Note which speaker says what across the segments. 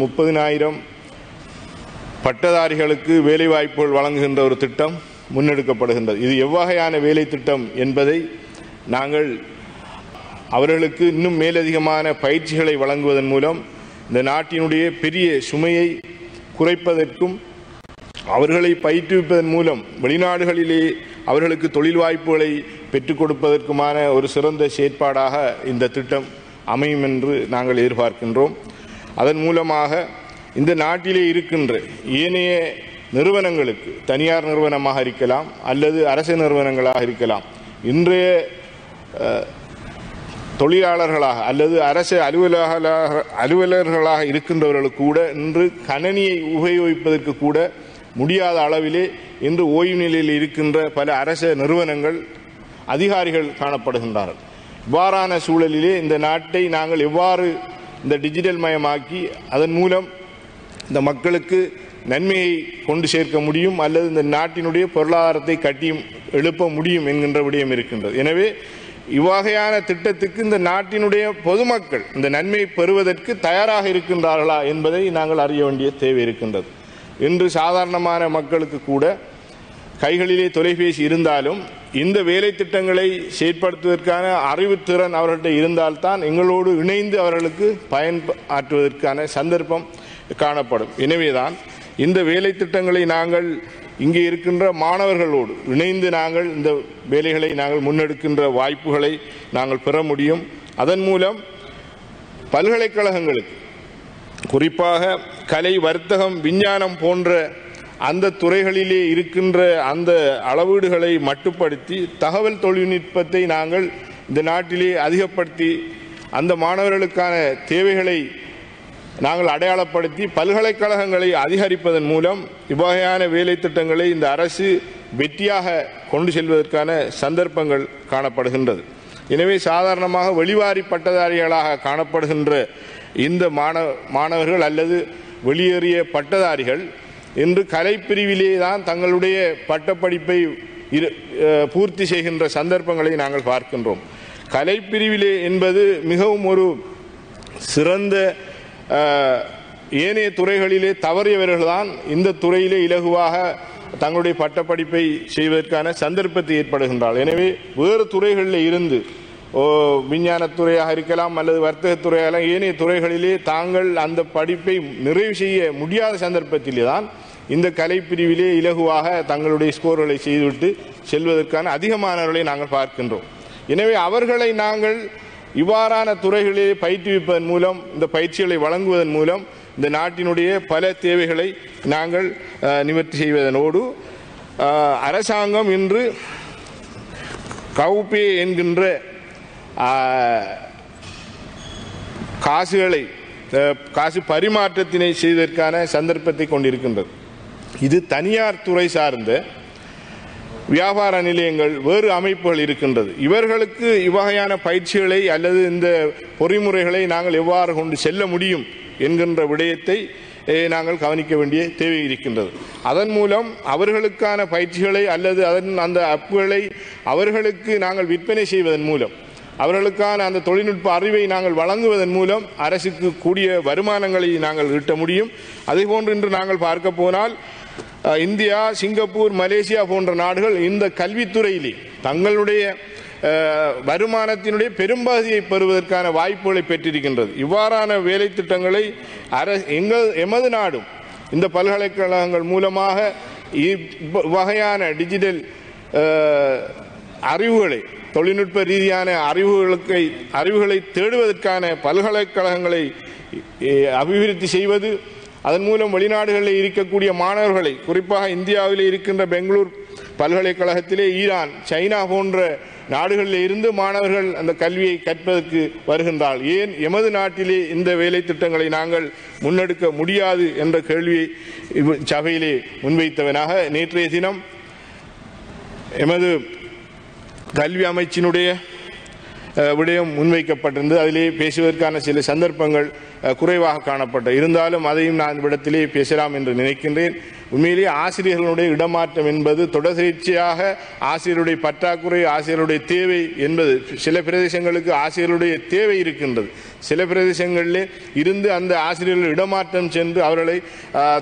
Speaker 1: 30,000 பட்டதாரிகளுக்கு வேலைவாய்ப்புகள் வழங்குகின்ற ஒரு திட்டம் முன்னெடுக்கப்படுகின்றது. இது எவ்வகையான வேலை திட்டம் என்பதை நாங்கள் அவர்களுக்கு இன்னும் மேலதிகமான பயிற்சிகளை வழங்குவதன் மூலம் இந்த நாட்டினுடைய பெரிய சுமையை குறைப்பதற்கும் அவர்களை பயிற்றுவிப்பதன் மூலம் வெளிநாடுகளிலே அவர்களுக்கு தொழில் வாய்ப்புகளை பெற்றுக் கொடுப்பதற்குமான ஒரு சிறந்த செயற்பாடாக இந்த திட்டம் அமையும் என்று நாங்கள் எதிர்பார்க்கின்றோம். அதன் மூலமாக இந்த நாட்டிலே இருக்கின்ற ஏனைய நிறுவனங்களுக்கு, தனியார் நிறுவனமாக இருக்கலாம் அல்லது அரசு நிறுவனங்களாக இருக்கலாம், இன்றைய தொழிலாளர்களாக அல்லது அரசு அலுவலர்களாக இருக்கின்றவர்களுக்கு கூட இன்று கணனியை உபயோகிப்பதற்கு கூட முடியாத அளவிலே இன்று ஓய்வு நிலையில் இருக்கின்ற பல அரசு நிறுவனங்கள் அதிகாரிகள் காணப்படுகின்றார்கள். இவ்வாறான சூழலிலே இந்த நாட்டை நாங்கள் எவ்வாறு இந்த டிஜிட்டல் மயமாக்கி அதன் மூலம் இந்த மக்களுக்கு நன்மையை கொண்டு சேர்க்க முடியும் அல்லது இந்த நாட்டினுடைய பொருளாதாரத்தை கட்டியும் எழுப்ப முடியும் என்கின்ற விடயம் இருக்கின்றது. எனவே இவ்வகையான திட்டத்துக்கு இந்த நாட்டினுடைய பொதுமக்கள் இந்த நன்மையை பெறுவதற்கு தயாராக இருக்கின்றார்களா என்பதை நாங்கள் அறிய வேண்டிய தேவை இருக்கின்றது. இன்று சாதாரணமான மக்களுக்கு கூட கைகளிலே தொலைபேசி இருந்தாலும் இந்த வேலை திட்டங்களை செயற்படுத்துவதற்கான அறிவுத்திறன் அவர்கள்ட்ட இருந்தால்தான் எங்களோடு இணைந்து அவர்களுக்கு பயனாற்றுவதற்கான சந்தர்ப்பம் காணப்படும். எனவேதான் இந்த வேலை திட்டங்களை நாங்கள் இங்கே இருக்கின்ற மாணவர்களோடு இணைந்து நாங்கள் இந்த வேலைகளை நாங்கள் முன்னெடுக்கின்ற வாய்ப்புகளை நாங்கள் பெற முடியும். அதன் மூலம் பல்கலைக்கழகங்களுக்கு குறிப்பாக கலை, வர்த்தகம், விஞ்ஞானம் போன்ற அந்த துறைகளிலே இருக்கின்ற அந்த அளவீடுகளை மட்டுப்படுத்தி தகவல் தொழில்நுட்பத்தை நாங்கள் இந்த நாட்டிலே அதிகப்படுத்தி அந்த மாணவர்களுக்கான தேவைகளை நாங்கள் அடையாளப்படுத்தி பல்கலைக்கழகங்களை அதிகரிப்பதன் மூலம் இவ்வகையான வேலை திட்டங்களை இந்த அரசு வெற்றியாக கொண்டு செல்வதற்கான சந்தர்ப்பங்கள் காணப்படுகின்றது. எனவே சாதாரணமாக வெளிவாரி பட்டதாரிகளாக காணப்படுகின்ற இந்த மாணவர்கள் அல்லது வெளியேறிய பட்டதாரிகள் இன்று கலைப்பிரிவிலே தான் தங்களுடைய பட்டப்படிப்பை பூர்த்தி செய்கின்ற சந்தர்ப்பங்களை நாங்கள் பார்க்கின்றோம். கலைப்பிரிவிலே என்பது மிகவும் ஒரு சிறந்த ஏனைய துறைகளிலே தவறியவர்கள்தான் இந்த துறையிலே இலகுவாக தங்களுடைய பட்டப்படிப்பை செய்வதற்கான சந்தர்ப்பத்தை ஏற்படுகின்றார்கள். எனவே வேறு துறைகளில் இருந்து விஞ்ஞானத்துறையாக இருக்கலாம் அல்லது வர்த்தகத்துறையாக ஏனைய துறைகளிலே தாங்கள் அந்த படிப்பை நிறைவு செய்ய முடியாத சந்தர்ப்பத்திலே தான் இந்த கலைப்பிரிவிலே இலகுவாக தங்களுடைய ஸ்கோர்களை செய்துவிட்டு செல்வதற்கான அதிகமானவர்களை நாங்கள் பார்க்கின்றோம். எனவே அவர்களை நாங்கள் இவ்வாறான துறைகளிலே பயிற்றுவிப்பதன் மூலம், இந்த பயிற்சிகளை வழங்குவதன் மூலம் இந்த நாட்டினுடைய பல தேவைகளை நாங்கள் நிவர்த்தி செய்வதனோடு அரசாங்கம் இன்று கவுபே என்கின்ற காசு பரிமாற்றத்தினை செய்வதற்கான சந்தர்ப்பத்தை கொண்டிருக்கின்றது. இது தனியார் துறை சார்ந்த வியாபார நிலையங்கள், வேறு அமைப்புகள் இருக்கின்றது. இவர்களுக்கு இவ்வகையான பயிற்சிகளை அல்லது இந்த பொறிமுறைகளை நாங்கள் எவ்வாறு கொண்டு செல்ல முடியும் என்கின்ற விடயத்தை நாங்கள் கவனிக்க வேண்டிய தேவை இருக்கின்றது. அதன் மூலம் அவர்களுக்கான பயிற்சிகளை அல்லது அந்த அப்புகளை அவர்களுக்கு நாங்கள் விற்பனை செய்வதன் மூலம் அவர்களுக்கான அந்த தொழில்நுட்ப அறிவை நாங்கள் வழங்குவதன் மூலம் அரசுக்கு கூடிய வருமானங்களை நாங்கள் ஈட்ட முடியும். அதேபோன்று இன்று நாங்கள் பார்க்க போனால் இந்தியா, சிங்கப்பூர், மலேசியா போன்ற நாடுகள் இந்த கல்வித்துறையிலே தங்களுடைய வருமானத்தினுடைய பெரும்பகுதியை பெறுவதற்கான வாய்ப்புகளை பெற்றிருக்கின்றது. இவ்வாறான வேலை திட்டங்களை எமது நாடும் இந்த பல்கலைக்கழகங்கள் மூலமாக இவ்வகையான டிஜிட்டல் அறிவுகளை, தொழில்நுட்ப ரீதியான அறிவுகளை தேடுவதற்கான பல்கலைக்கழகங்களை அபிவிருத்தி செய்வது, அதன் மூலம் வெளிநாடுகளில் இருக்கக்கூடிய மாணவர்களை, குறிப்பாக இந்தியாவில் இருக்கின்ற பெங்களூர் பல்கலைக்கழகத்திலே ஈரான், சைனா போன்ற நாடுகளில் இருந்து மாணவர்கள் அந்த கல்வியை கற்பதற்கு வருகின்றால் ஏன் எமது நாட்டிலே இந்த வேலை திட்டங்களை நாங்கள் முன்னெடுக்க முடியாது என்ற கேள்வியை சபையிலே முன்வைத்தவனாக நேற்றைய தினம் எமது கல்வி அமைச்சினுடைய விடயம் முன்வைக்கப்பட்டிருந்தது. அதிலே பேசுவதற்கான சில சந்தர்ப்பங்கள் குறைவாக காணப்பட்டது. இருந்தாலும் அதையும் நான் இவ்விடத்திலே பேசலாம் என்று நினைக்கின்றேன். உண்மையிலேயே ஆசிரியர்களுடைய இடமாற்றம் என்பது தொடர்ச்சியாக ஆசிரியருடைய பற்றாக்குறை, ஆசிரியருடைய தேவை என்பது சில பிரதேசங்களுக்கு ஆசிரியருடைய தேவை இருக்கின்றது. சில பிரதேசங்களிலே இருந்து அந்த ஆசிரியர்கள் இடமாற்றம் சென்று அவர்களை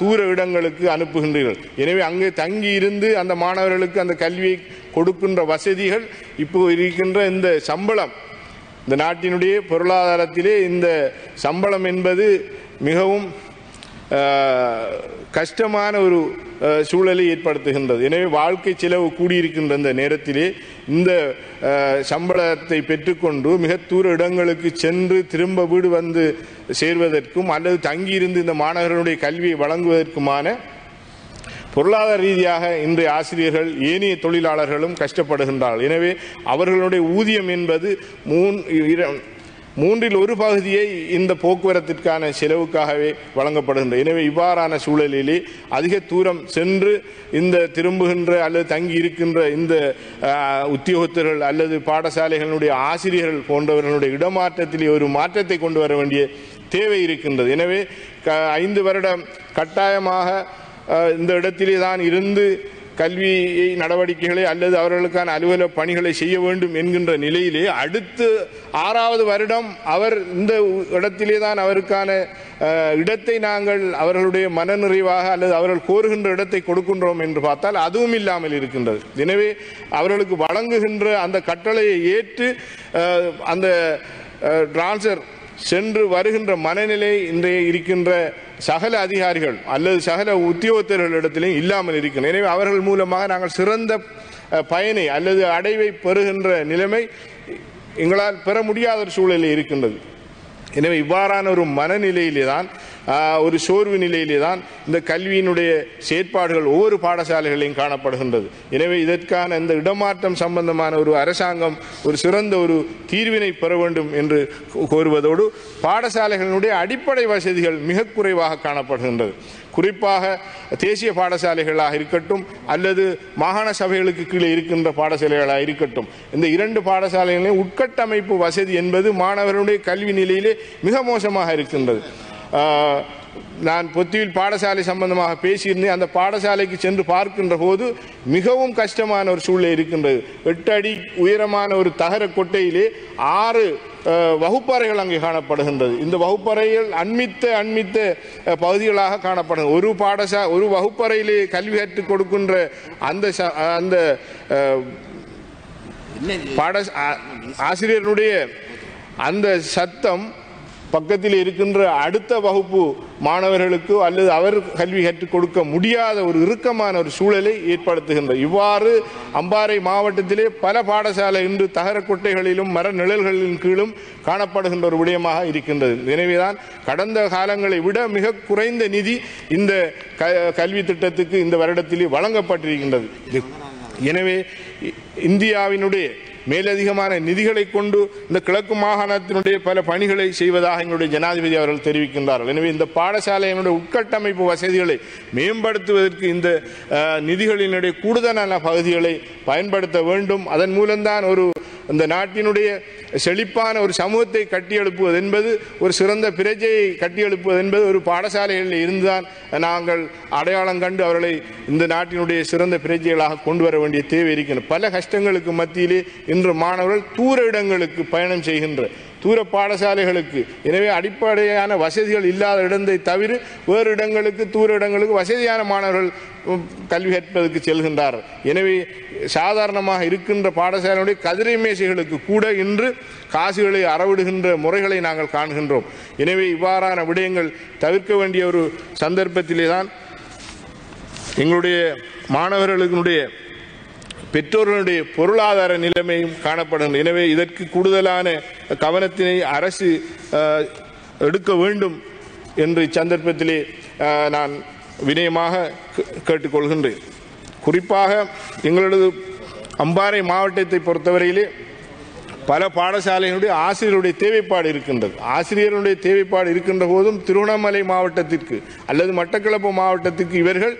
Speaker 1: தூர இடங்களுக்கு அனுப்புகின்றீர்கள். எனவே அங்கே தங்கி இருந்து அந்த மாணவர்களுக்கு அந்த கல்வியை கொடுக்கின்ற வசதிகள் இப்போ இருக்கின்ற இந்த சம்பளம், இந்த நாட்டினுடைய பொருளாதாரத்திலே இந்த சம்பளம் என்பது மிகவும் கஷ்டமான ஒரு சூழலை ஏற்படுத்துகின்றது. எனவே வாழ்க்கை செலவு கூடியிருக்கின்ற இந்த நேரத்திலே இந்த சம்பளத்தை பெற்றுக்கொண்டு மிக தூர இடங்களுக்கு சென்று திரும்ப வீடு வந்து சேர்வதற்கும் அல்லது தங்கியிருந்து இந்த மாணவர்களுடைய கல்வியை வழங்குவதற்குமான பொருளாதார ரீதியாக இன்றைய ஆசிரியர்கள் ஏனைய தொழிலாளர்களும் கஷ்டப்படுகின்றார்கள். எனவே அவர்களுடைய ஊதியம் என்பது மூன்றில் ஒரு பகுதியை இந்த போக்குவரத்திற்கான செலவுக்காகவே வழங்கப்படுகின்றது. எனவே இவ்வாறான சூழலிலே அதிக தூரம் சென்று இந்த திரும்புகின்ற அல்லது தங்கி இருக்கின்ற இந்த உத்தியோகத்தர்கள் அல்லது பாடசாலைகளுடைய ஆசிரியர்கள் போன்றவர்களுடைய இடமாற்றத்திலே ஒரு மாற்றத்தை கொண்டு வர வேண்டிய தேவை இருக்கின்றது. எனவே 5 வருடம் கட்டாயமாக இந்த இடத்திலே தான் இருந்து கல்வி நடவடிக்கைகளை அல்லது அவர்களுக்கான அலுவலக பணிகளை செய்ய வேண்டும் என்கின்ற நிலையிலே அடுத்து 6வது வருடம் அவர் இந்த இடத்திலே தான் அவருக்கான இடத்தை நாங்கள் அவர்களுடைய மனநிறைவாக அல்லது அவர்கள் கோருகின்ற இடத்தை கொடுக்கின்றோம் என்று பார்த்தால் அதுவும் இல்லாமல் இருக்கின்றது. எனவே அவர்களுக்கு வழங்குகின்ற அந்த கட்டளையை ஏற்று அந்த டிரான்ஸ்ஃபர் சென்று வருகின்ற மனநிலை இன்றைய இருக்கின்ற சகல அதிகாரிகள் அல்லது சகல உத்தியோகத்தர்களிடத்திலும் இல்லாமல் இருக்கின்றன. எனவே அவர்கள் மூலமாக நாங்கள் சிறந்த பயனை அல்லது அடைவை பெறுகின்ற நிலைமை எங்களால் பெற முடியாத ஒரு சூழலில் இருக்கின்றது. எனவே இவ்வாறான ஒரு மனநிலையிலே தான் ஒரு சோர்வு நிலையிலே தான் இந்த கல்வியினுடைய செயற்பாடுகள் ஒவ்வொரு பாடசாலைகளையும் காணப்படுகின்றது. எனவே இதற்கான இந்த இடமாற்றம் சம்பந்தமான ஒரு அரசாங்கம் ஒரு சிறந்த ஒரு தீர்வினை பெற வேண்டும் என்று கோருவதோடு பாடசாலைகளுடைய அடிப்படை வசதிகள் மிக குறைவாக காணப்படுகின்றது. குறிப்பாக தேசிய பாடசாலைகளாக இருக்கட்டும் அல்லது மாகாண சபைகளுக்கு கீழே இருக்கின்ற பாடசாலைகளாக இருக்கட்டும், இந்த 2 பாடசாலைகளின் உட்கட்டமைப்பு வசதி என்பது மாணவர்களுடைய கல்வி நிலையிலே மிக மோசமாக இருக்கின்றது. நான் பொத்தியில் பாடசாலை சம்பந்தமாக பேசியிருந்தேன். அந்த பாடசாலைக்கு சென்று பார்க்கின்ற போது மிகவும் கஷ்டமான ஒரு சூழ்நிலை இருக்கின்றது. 8 அடி உயரமான ஒரு தகர கொட்டையிலே 6 வகுப்பறைகள் அங்கே காணப்படுகின்றது. இந்த வகுப்பறைகள் அண்மித்த பகுதிகளாக காணப்படுகிறது. ஒரு வகுப்பறையிலே கல்வி கற்றுக் கொடுக்கின்ற அந்த ஆசிரியருடைய அந்த சத்தம் பக்கத்தில் இருக்கின்ற அடுத்த வகுப்பு மாணவர்களுக்கு அல்லது அவர் கல்வி கற்றுக் கொடுக்க முடியாத ஒரு இறுக்கமான ஒரு சூழலை ஏற்படுத்துகின்றது. இவ்வாறு அம்பாறை மாவட்டத்திலே பல பாடசாலை இன்று தகர கொட்டைகளிலும் மர நிழல்களின் கீழும் காணப்படுகின்ற ஒரு விடயமாக இருக்கின்றது. எனவேதான் கடந்த காலங்களை விட மிக குறைந்த நிதி இந்த கல்வி திட்டத்துக்கு இந்த வருடத்திலே வழங்கப்பட்டிருக்கின்றது. எனவே இந்தியாவினுடைய மேலதிகமான நிதிகளை கொண்டு இந்த கிழக்கு மாகாணத்தினுடைய பல பணிகளை செய்வதாக எங்களுடைய ஜனாதிபதி அவர்கள் தெரிவிக்கின்றார்கள். எனவே இந்த பாடசாலையினுடைய உட்கட்டமைப்பு வசதிகளை மேம்படுத்துவதற்கு இந்த நிதிகளினுடைய கூடுதலான பகுதிகளை பயன்படுத்த வேண்டும். அதன் மூலம்தான் இந்த நாட்டினுடைய செழிப்பான ஒரு சமூகத்தை கட்டியெழுப்புவது என்பது, ஒரு சிறந்த பிரஜையை கட்டியெழுப்புவது என்பது ஒரு பாடசாலைகளில் இருந்துதான் நாங்கள் அடையாளம் கண்டு அவர்களை இந்த நாட்டினுடைய சிறந்த பிரஜைகளாக கொண்டு வர வேண்டிய தேவை இருக்கின்றன. பல கஷ்டங்களுக்கு மத்தியிலே இன்று மாணவர்கள் தூர இடங்களுக்கு பயணம் செய்கின்ற தூர பாடசாலைகளுக்கு, எனவே அடிப்படையான வசதிகள் இல்லாத இடத்தை தவிர வேறு இடங்களுக்கு தூர இடங்களுக்கு வசதியான மாணவர்கள் கல்வி கற்பதற்கு செல்கின்றார்கள். எனவே சாதாரணமாக இருக்கின்ற பாடசாலையுடைய கதிரை மேசைகளுக்கு கூட இன்று காசுகளை அறவிடுகின்ற முறைகளை நாங்கள் காண்கின்றோம். எனவே இவ்வாறான விடயங்கள் தவிர்க்க வேண்டிய ஒரு சந்தர்ப்பத்திலே தான் எங்களுடைய மாணவர்களுடைய பெற்றோர்களுடைய பொருளாதார நிலைமையும் காணப்படும். எனவே இதற்கு கூடுதலான கவனத்தினை அரசு எடுக்க வேண்டும் என்று இச்சந்தர்ப்பத்திலே நான் வினயமாக கேட்டுக்கொள்கின்றேன். குறிப்பாக எங்களது அம்பாறை மாவட்டத்தை பொறுத்தவரையிலே பல பாடசாலைகளுடைய ஆசிரியருடைய தேவைப்பாடு இருக்கின்றது. ஆசிரியர்களுடைய தேவைப்பாடு இருக்கின்ற போதும் திருவண்ணாமலை மாவட்டத்திற்கு அல்லது மட்டக்களப்பு மாவட்டத்திற்கு இவர்கள்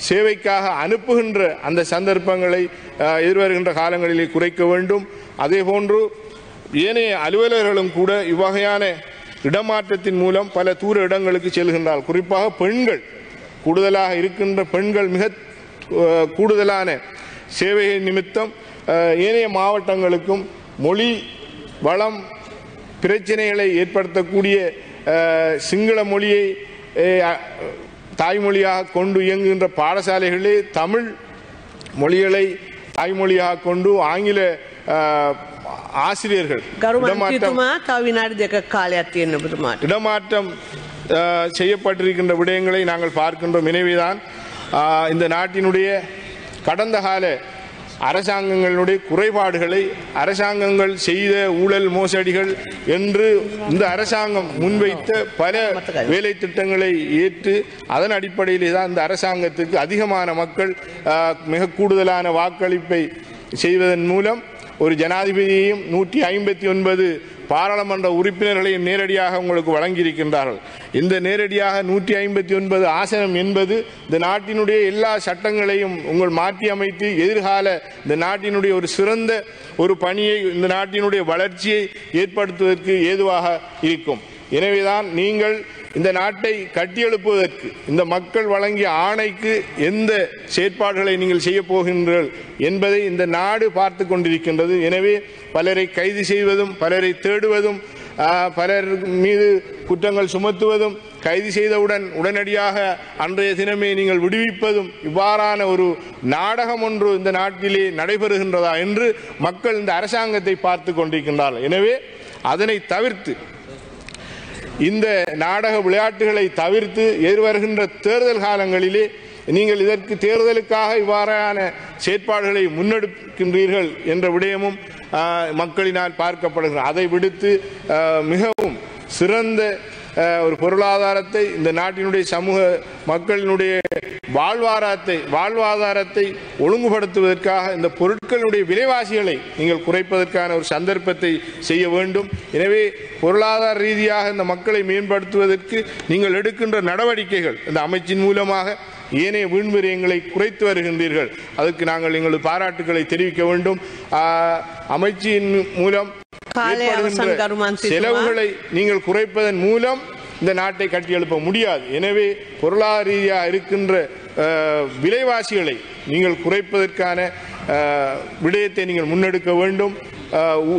Speaker 1: சேவைக்காக அனுப்புகின்ற அந்த சந்தர்ப்பங்களை எதிர்வருகின்ற காலங்களிலே குறைக்க வேண்டும். அதே போன்று ஏனைய அலுவலர்களும் கூட இவ்வகையான இடமாற்றத்தின் மூலம் பல தூர இடங்களுக்கு செல்கின்றார்கள். குறிப்பாக பெண்கள் கூடுதலாக இருக்கின்ற பெண்கள் மிக கூடுதலான சேவை நிமித்தம் ஏனைய மாவட்டங்களுக்கும் மொழி வளம் பிரச்சனைகளை ஏற்படுத்தக்கூடிய சிங்கள மொழியை தாய்மொழியாக கொண்டு இயங்குகின்ற பாடசாலைகளே தமிழ் மொழிகளை தாய்மொழியாக கொண்டு ஆங்கில ஆசிரியர்கள் இடமாற்றம் செய்யப்பட்டிருக்கின்ற விடயங்களை நாங்கள் பார்க்கின்றோம். எனவேதான் இந்த நாட்டினுடைய கடந்த கால அரசாங்கங்களுடைய குறைபாடுகளை அரசாங்கங்கள் செய்த ஊழல் மோசடிகள் என்று இந்த அரசாங்கம் முன்வைத்த பல வேலை திட்டங்களை ஏற்று அதன் அடிப்படையிலே தான் இந்த அரசாங்கத்துக்கு அதிகமான மக்கள் மிக கூடுதலான வாக்களிப்பை செய்வதன் மூலம் ஒரு ஜனாதிபதியையும் 159 பாராளுமன்ற உறுப்பினர்களையும் நேரடியாக உங்களுக்கு வழங்கியிருக்கின்றார்கள். இந்த நேரடியாக 159 ஆசனம் என்பது இந்த நாட்டினுடைய எல்லா சட்டங்களையும் உங்கள் மாற்றி அமைத்து எதிர்கால இந்த நாட்டினுடைய ஒரு சிறந்த ஒரு பணியை இந்த நாட்டினுடைய வளர்ச்சியை ஏற்படுத்துவதற்கு ஏதுவாக இருக்கும். எனவேதான் நீங்கள் இந்த நாட்டை கட்டியெழுப்புவதற்கு இந்த மக்கள் வழங்கிய ஆணைக்கு எந்த செயற்பாடுகளை நீங்கள் செய்ய போகின்றீர்கள் என்பதை இந்த நாடு பார்த்து கொண்டிருக்கின்றது. எனவே பலரை கைது செய்வதும் பலரை தேடுவதும் பலர் மீது குற்றங்கள் சுமத்துவதும் கைது செய்தவுடன் உடனடியாக அன்றைய தினமே நீங்கள் விடுவிப்பதும் இவ்வாறான ஒரு நாடகம் ஒன்று இந்த நாட்டிலே நடைபெறுகின்றதா என்று மக்கள் இந்த அரசாங்கத்தை பார்த்து கொண்டிருக்கின்றார்கள். எனவே அதனை தவிர்த்து இந்த நாடக விளையாட்டுகளை தவிர்த்து எதிர்வருகின்ற தேர்தல் காலங்களிலே நீங்கள் இதற்கு தேர்தலுக்காக இவ்வாறான செயற்பாடுகளை முன்னெடுக்கின்றீர்கள் என்ற விடயமும் மக்களினால் பார்க்கப்படுகிறது. அதை விடுத்து மிகவும் சிறந்த ஒரு பொருளாதாரத்தை இந்த நாட்டினுடைய சமூக மக்களினுடைய வாழ்வாதாரத்தை ஒழுங்குபடுத்துவதற்காக இந்த பொருட்களுடைய விலைவாசிகளை நீங்கள் குறைப்பதற்கான ஒரு சந்தர்ப்பத்தை செய்ய வேண்டும். எனவே பொருளாதார ரீதியாக இந்த மக்களை மேம்படுத்துவதற்கு நீங்கள் எடுக்கின்ற நடவடிக்கைகள் இந்த அமைச்சின் மூலமாக ஏனைய வீண்விரயங்களை குறைத்து வருகின்றீர்கள். அதற்கு நாங்கள் எங்களது பாராட்டுக்களை தெரிவிக்க வேண்டும். அமைச்சின் மூலம் செலவுகளை நீங்கள் குறைப்பதன் மூலம் இந்த நாட்டை கட்டியெழுப்ப முடியாது. எனவே பொருளாதார ரீதியாக இருக்கின்ற விலைவாசிகளை நீங்கள் குறைப்பதற்கான விடயத்தை நீங்கள் முன்னெடுக்க வேண்டும்.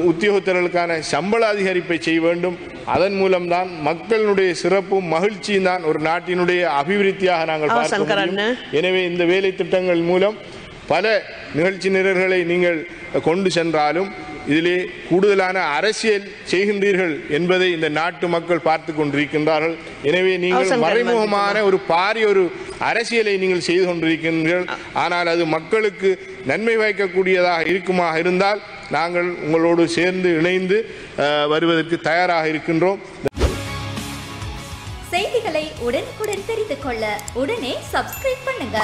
Speaker 1: உத்தியோகத்தர்களுக்கான சம்பள அதிகரிப்பை செய்ய வேண்டும். அதன் மூலம்தான் மக்களுடைய சிறப்பும் மகிழ்ச்சியும் தான் ஒரு நாட்டினுடைய அபிவிருத்தியாக நாங்கள் பார்க்க முடியும். எனவே இந்த வேலை திட்டங்கள் மூலம் பல நிகழ்ச்சி நிரல்களை நீங்கள் கொண்டு சென்றாலும் இதிலே கூடுதலான அரசியல் செய்கின்றீர்கள் என்பதை இந்த நாட்டு மக்கள் பார்த்து கொண்டிருக்கின்றார்கள். எனவே நீங்கள் மறைமுகமான ஒரு பாரிய ஒரு அரசியலை நீங்கள் செய்து கொண்டிருக்கின்றீர்கள். ஆனால் அது மக்களுக்கு நன்மை வைக்கக்கூடியதாக இருக்குமாக இருந்தால் நாங்கள் உங்களோடு சேர்ந்து இணைந்து வருவதற்கு தயாராக இருக்கின்றோம்.
Speaker 2: செய்திகளை உடனுக்குடன் தெரிந்து கொள்ள உடனே சப்ஸ்கிரைப் பண்ணுங்க.